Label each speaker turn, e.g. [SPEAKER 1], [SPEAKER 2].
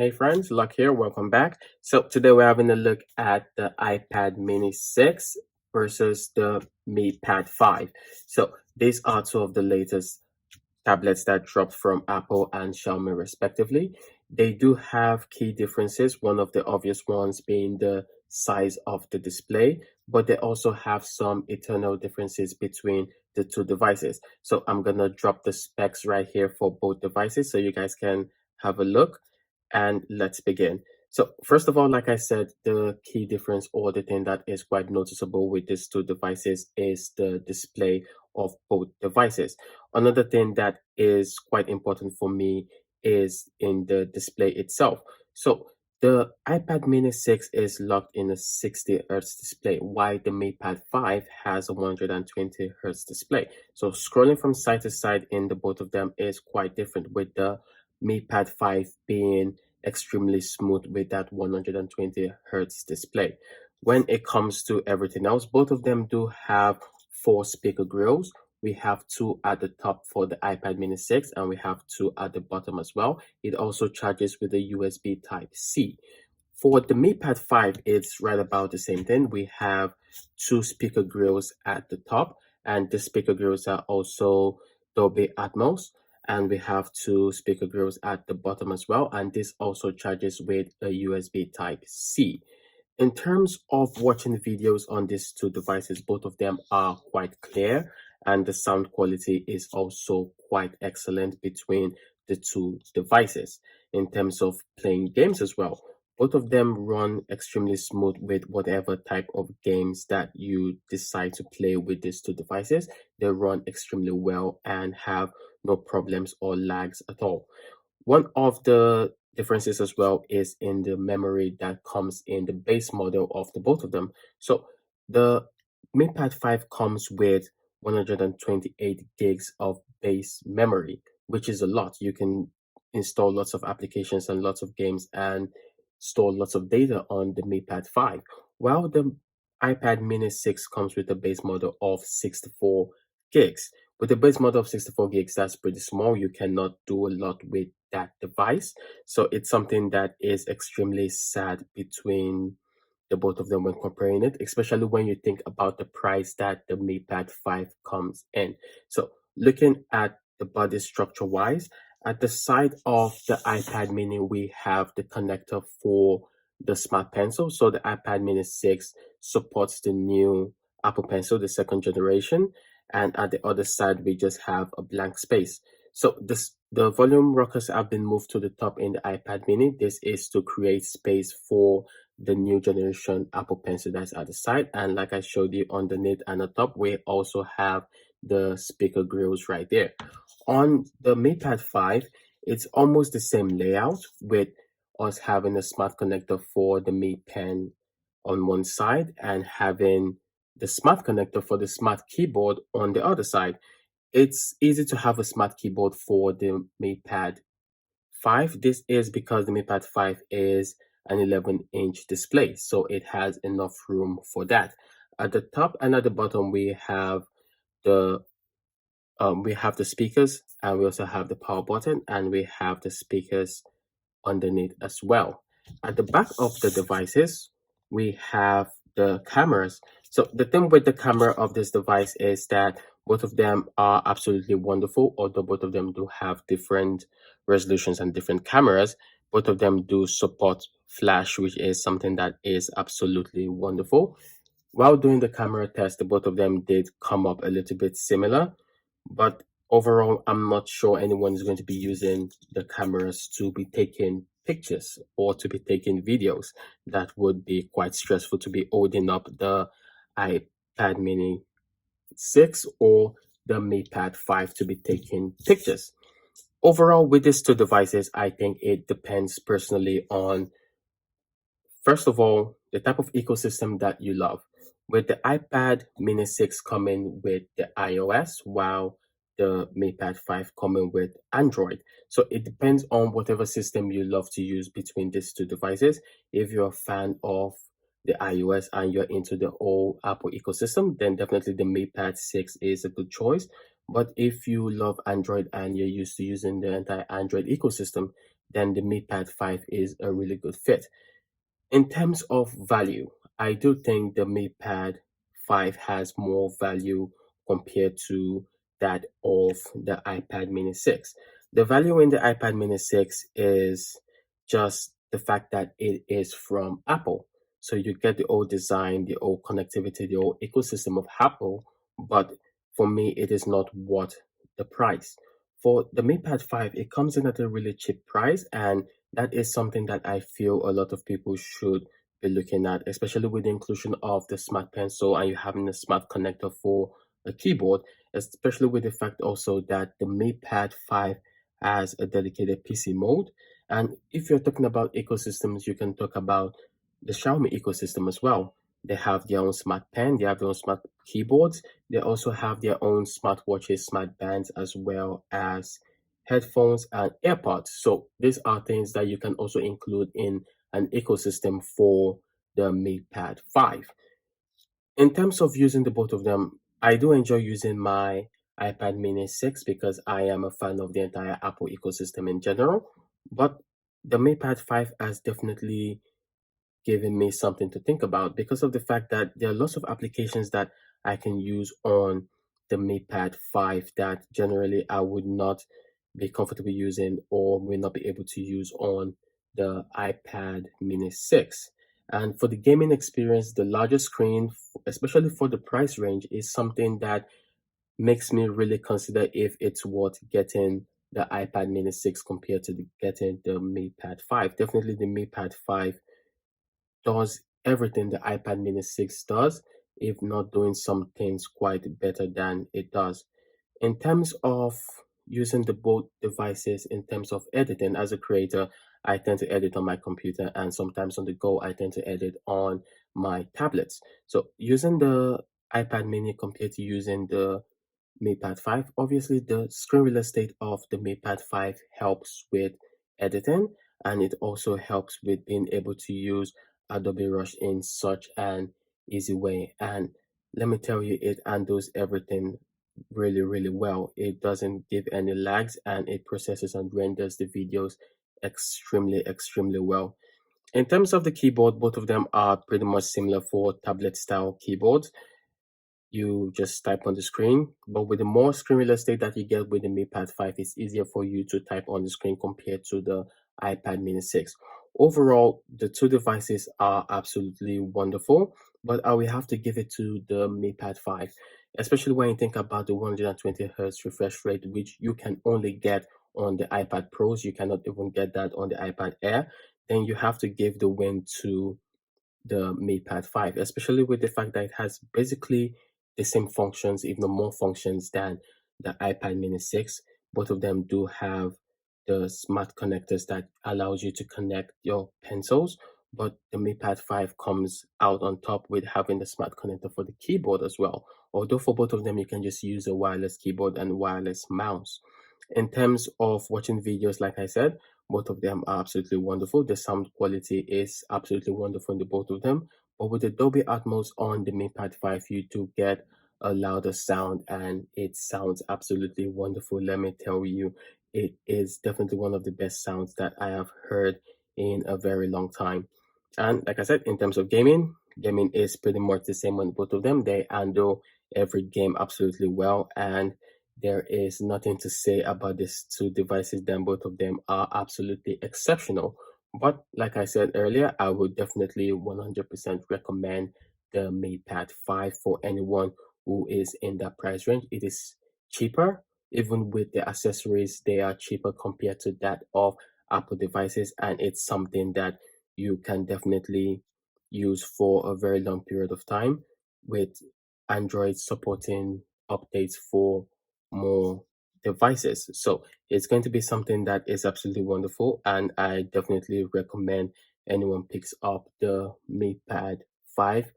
[SPEAKER 1] Hey friends, Luck here, welcome back. So today we're having a look at the iPad mini 6 versus the MiPad 5. So these are two of the latest tablets that dropped from Apple and Xiaomi respectively. They do have key differences, one of the obvious ones being the size of the display, but they also have some internal differences between the two devices. So I'm gonna drop the specs right here for both devices so you guys can have a look, and let's begin. So first of all, like I said, the key difference or the thing that is quite noticeable with these two devices is the display of both devices. Another thing that is quite important for me is in the display itself. So the iPad mini 6 is locked in a 60 Hz display, while the MiPad 5 has a 120 Hz display. So scrolling from side to side in the both of them is quite different, with the MiPad 5 being extremely smooth with that 120 Hz display. When it comes to everything else, both of them do have four speaker grills. We have two at the top for the iPad mini 6 and we have two at the bottom as well. It also charges with a USB type C. For the MiPad 5, it's right about the same thing. We have two speaker grills at the top, and the speaker grills are also Dolby Atmos, and we have two speaker grills at the bottom as well, and this also charges with a USB type C. In terms of watching videos on these two devices, both of them are quite clear, and the sound quality is also quite excellent between the two devices. In terms of playing games as well, both of them run extremely smooth with whatever type of games that you decide to play with these two devices. They run extremely well and have no problems or lags at all. One of the differences as well is in the memory that comes in the base model of the both of them. So the MiPad 5 comes with 128 gigs of base memory, which is a lot. You can install lots of applications and lots of games and store lots of data on the MiPad 5, while the iPad mini 6 comes with a base model of 64 gigs. With a base model of 64 gigs, that's pretty small. You cannot do a lot with that device. So it's something that is extremely sad between the both of them when comparing it, especially when you think about the price that the MiPad 5 comes in. So looking at the body structure wise, at the side of the iPad mini, we have the connector for the Smart Pencil. So the iPad mini 6 supports the new Apple Pencil, the second generation, and at the other side we just have a blank space. So the volume rockers have been moved to the top in the iPad mini. This is to create space for the new generation Apple Pencil that's at the side, and like I showed you underneath and the top, we also have the speaker grills right there. On the MiPad 5, it's almost the same layout, with us having a smart connector for the Mi Pen on one side and having the smart connector for the smart keyboard on the other side. It's easy to have a smart keyboard for the MiPad 5. This is because the MiPad 5 is an 11-inch display, so it has enough room for that. At the top and at the bottom, the we have the speakers, and we also have the power button, and we have the speakers underneath as well. At the back of the devices, we have the cameras. So the thing with the camera of this device is that both of them are absolutely wonderful, although both of them do have different resolutions and different cameras. Both of them do support flash, which is something that is absolutely wonderful. While doing the camera test, the both of them did come up a little bit similar, but overall, I'm not sure anyone is going to be using the cameras to be taking pictures or to be taking videos. That would be quite stressful to be holding up the iPad mini 6 or the MiPad 5 to be taking pictures. Overall, with these two devices, I think it depends personally on, first of all, the type of ecosystem that you love. With the iPad mini 6 coming with the iOS, while the MiPad 5 coming with Android. So it depends on whatever system you love to use between these two devices. If you're a fan of the iOS and you're into the whole Apple ecosystem, then definitely the MiPad 6 is a good choice. But if you love Android and you're used to using the entire Android ecosystem, then the MatePad 5 is a really good fit. In terms of value, I do think the MatePad 5 has more value compared to that of the iPad mini 6. The value in the iPad mini 6 is just the fact that it is from Apple. So you get the old design, the old connectivity, the old ecosystem of Apple, but for me, it is not worth the price. For the MatePad 5, it comes in at a really cheap price, and that is something that I feel a lot of people should be looking at, especially with the inclusion of the smart pencil and you having a smart connector for a keyboard, especially with the fact also that the MatePad 5 has a dedicated PC mode. And if you're talking about ecosystems, you can talk about the Xiaomi ecosystem as well. They have their own smart pen, they have their own smart keyboards, they also have their own smartwatches, smart bands, as well as headphones and AirPods. So these are things that you can also include in an ecosystem for the MatePad 5. In terms of using the both of them, I do enjoy using my iPad mini 6 because I am a fan of the entire Apple ecosystem in general. But the MatePad 5 has definitely giving me something to think about because of the fact that there are lots of applications that I can use on the MatePad 5 that generally I would not be comfortable using or will not be able to use on the iPad mini 6. And for the gaming experience, the larger screen, especially for the price range, is something that makes me really consider if it's worth getting the iPad mini 6 compared to getting the MatePad 5. Definitely the MatePad 5 does everything the iPad mini 6 does, if not doing some things quite better than it does. In terms of using the both devices in terms of editing as a creator, I tend to edit on my computer and sometimes on the go, I tend to edit on my tablets. So using the iPad mini compared to using the MatePad 5. Obviously, the screen real estate of the MatePad 5 helps with editing and it also helps with being able to use Adobe Rush in such an easy way. And let me tell you, it handles everything really, really well. It doesn't give any lags and it processes and renders the videos extremely, extremely well. In terms of the keyboard, both of them are pretty much similar for tablet style keyboards. You just type on the screen. But with the more screen real estate that you get with the MatePad 5, it's easier for you to type on the screen compared to the iPad mini 6. Overall, the two devices are absolutely wonderful, but I will have to give it to the MatePad 5, especially when you think about the 120 hertz refresh rate, which you can only get on the iPad Pros. You cannot even get that on the iPad Air. Then you have to give the win to the MatePad 5, especially with the fact that it has basically the same functions, if not more functions than the iPad mini 6. Both of them do have the smart connectors that allows you to connect your pencils, but the MatePad 5 comes out on top with having the smart connector for the keyboard as well. Although for both of them, you can just use a wireless keyboard and wireless mouse. In terms of watching videos, like I said, both of them are absolutely wonderful. The sound quality is absolutely wonderful in the both of them. But with the Dolby Atmos on the MatePad 5, you do get a louder sound and it sounds absolutely wonderful. Let me tell you, it is definitely one of the best sounds that I have heard in a very long time. And like I said, in terms of gaming, gaming is pretty much the same on both of them. They handle every game absolutely well, and there is nothing to say about these two devices. Then both of them are absolutely exceptional. But like I said earlier, I would definitely 100% recommend the MatePad 5 for anyone who is in that price range. It is cheaper, even with the accessories, they are cheaper compared to that of Apple devices, and it's something that you can definitely use for a very long period of time with Android supporting updates for more devices. So it's going to be something that is absolutely wonderful, and I definitely recommend anyone picks up the MatePad 5.